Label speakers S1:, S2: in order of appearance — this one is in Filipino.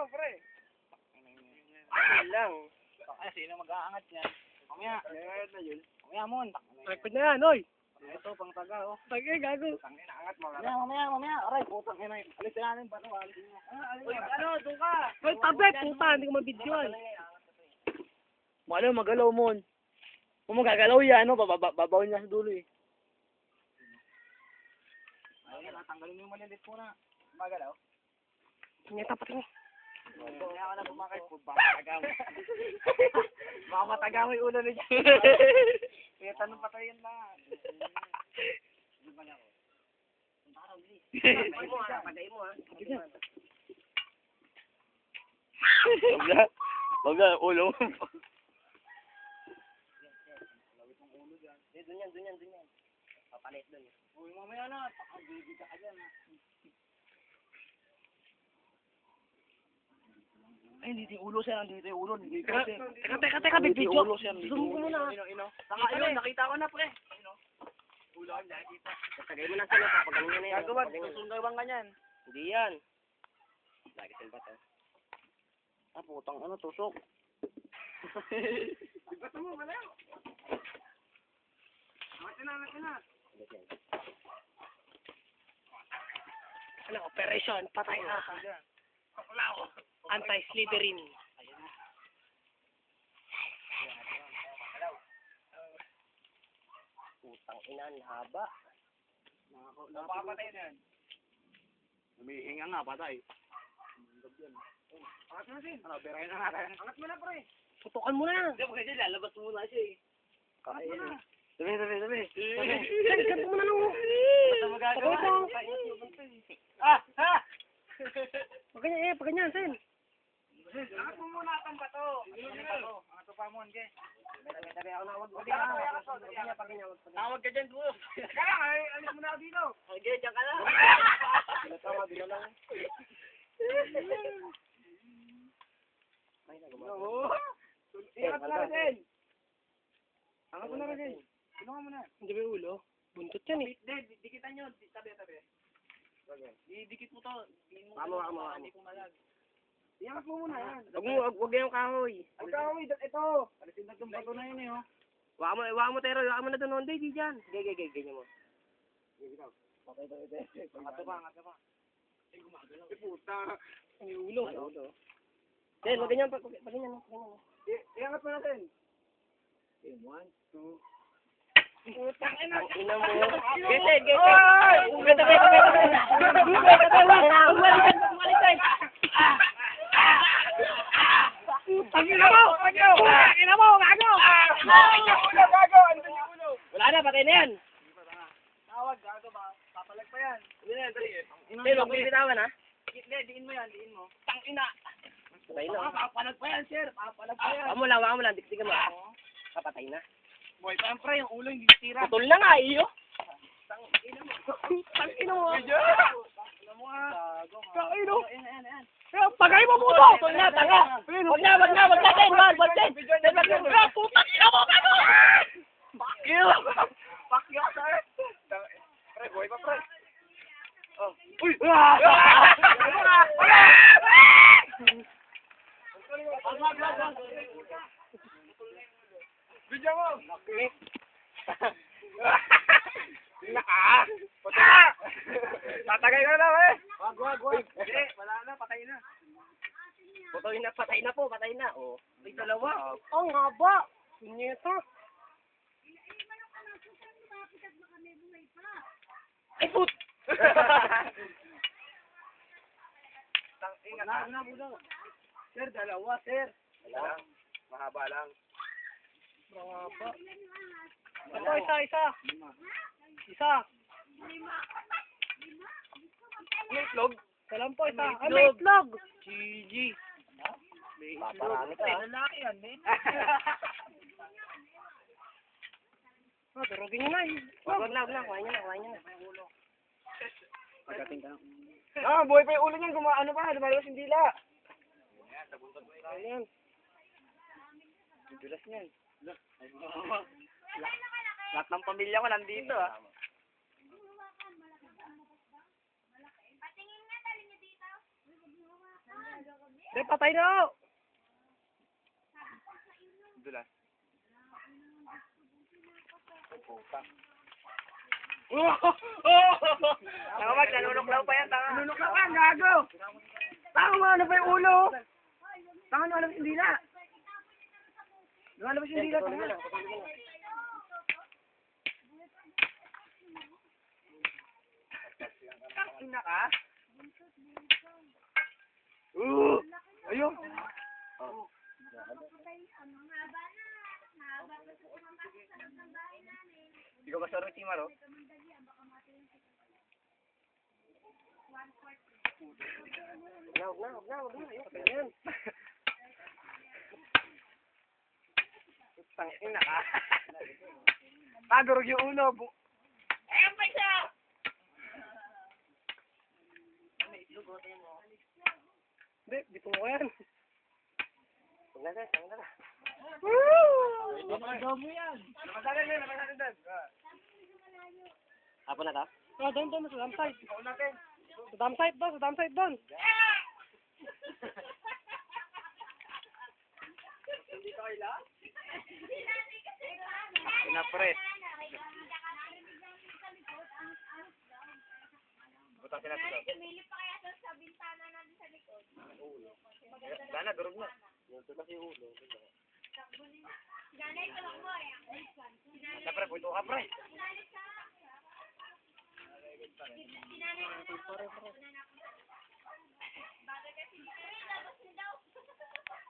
S1: mo, pre.
S2: Lang.
S1: Ay, sino mag-aangat niyan? Mamaya. Nangyayat na yun. Mamaya mo.
S2: Record na yan, oy.
S1: Ito, pang taga, oh.
S2: Tagay, gago.
S1: Tangin, angat mo. Mamaya. Aray, putang ina. Alisin natin ba ito? Alisin niya. Uy, ano, doon ka.
S2: Hoy, tabi, puta, hindi ko mabidyoan. Ano, magalaw mo. Kung magagalaw yan, ano, babaw niya sa dulo eh.
S1: Ayun, tanggalin mo yung malilit muna. Magalaw.
S2: Hindi, tapat mo.
S1: Kaya ka na bumakay. Baka matagaw. Baka matagaw yung ulo niya. Kaya tanong patayin lang. Ano ba na ako? Punta ka raw, please. Pagay mo ha. Pagay mo ha.
S2: Wag na, ulo.
S1: Doon yan. Papalit doon. Uy, mamaya na. Pakabibig ka dyan.
S2: Ay, hindi yung ulo siya, hindi yung ulo. Teka, bibidyo. Zoom ko muna.
S1: Saka yun, nakita ko na pre. Ulo ang nakita.
S2: Tagay mo na sila, papagaling na yan.
S1: Gagawa, susundawang ka niyan.
S2: Hindi yan. Lagi sila ba ito? Ah, putang ano, tusok.
S1: Ba't mo, malaw? Angat na.
S2: Ano, operation, patay na. Anti-Slytherin. Putang ina, haba.
S1: Napakapatay na yan.
S2: Humihinga nga, patay.
S1: Angat mo na sin. Ano, berahin na natin. Angat mo na pre.
S2: Tutukan mo na.
S1: Hindi mo kasi lalabas mo na siya eh.
S2: Angat mo na.
S1: Sabi.
S2: Ganto mo na nung.
S1: Basta magagawa.
S2: Pag ganyan, Sen.
S1: Angat mo muna itong bato. Angat mo pa mo, Ange. Tabi ako na. Tawag ka dyan, bro. Kaya, alis mo na ako dito. Okay, dyan ka lang. Tawag na lang. Ingat mo na rin. Angat mo na rin. Tulungan mo na.
S2: Hindi ba yung ulo? Buntot yan eh.
S1: Hindi, dikitan nyo. Tabi. Didikit mo to.
S2: Amo.
S1: Hindi ko malag. Iangat mo muna yan.
S2: Huwag yung kahoy.
S1: Ang kahoy, ito. Alisin na itong bato na yun eh, oh.
S2: Waka mo, Tero. Waka mo na doon. Hindi, dyan. Ganyan mo.
S1: Angat ka pa. Ay, gumagalaw. Ay, puta.
S2: May ulo. Sen, wag ganyan. Pag ganyan.
S1: Iangat mo natin. 1, 2.
S2: Putang ina mo.
S1: Get.
S2: Wala na, patay na yan.
S1: Tawag, gago ba? Papalag pa yan.
S2: Sen, wag mo binitawan ha.
S1: Diin mo yan, diin mo.
S2: Tangina. Patay na.
S1: Papalag pa yan, sir. Papalag pa yan.
S2: Waka mo lang. Diktigan mo. Kapatay na.
S1: Boy, pa yan, pre. Yung ulo hindi tira.
S2: Putol na nga, iyo. Tangina mo.
S1: Ano mo nga?
S2: Tangina mo.
S1: Ayan.
S2: Pagay mo puto! Putol na, tanga! Wag na, Sen! Wag, Sen! Putang ina mo, gago!
S1: Fuck you! Fuck you, sir! Pre, boy pa, pre. Oh. Uy! Video mo! Tatagay ka na eh! Wag. Hindi, wala na, patay na.
S2: Patay na. Oh.
S1: May dalawa.
S2: Ang haba! Punyeta! Ay, put!
S1: Ingat na, budo. Sir, dalawa, sir. Lang. Mahaba lang.
S2: Mahaba. Ito, isa. Isa.
S1: May itlog?
S2: Salam po, isa.
S1: May
S2: May itlog!
S1: GG. May
S2: Paparami ka,
S1: May
S2: ha?
S1: lalaki yan, eh.
S2: Durugin nyo na eh. Wag na. Kuhain nyo na.
S1: Pagdating ka. Buhay pa yung ulo niyan. Lumalabas yung dila.
S2: Ayan.
S1: Dulas niyan. Lahat ng pamilya ko nandito, ah.
S3: Patingin nga, dali niyo dito.
S2: Pre, patay na!
S1: Dulas. Tanga mag, nanunuklaw pa yan, tanga. Nanunuklaw ka, gago! Tanga mo, ano pa yung ulo? Tanga mo, ano yung dila? Lumalabas yung dila, tanga. Ina ka? Ayun. Hindi ko masarap si Maro. Huwag na. Yan. Tangin na ka. Nagurog yung ulo. Ayun pa siya!
S2: Hindi, dito mo yan.
S1: Tangin na.
S2: Woo!
S1: Napagaw mo yan. Napagaw yan. Apo na ka?
S2: Doon, sa dam site.
S1: Ikaw natin.
S2: Sa dam site doon.
S1: Hindi ka kaila? Pinapres. Butas sila ito.
S3: Tumilip pa kaya doon sa bintana natin sa likod.
S1: Gana, durog na. Ito kasi yung ulo.
S3: Ganay ko lang mo eh.
S1: Siyempre, buto ka, pre.
S3: Sinanay ko.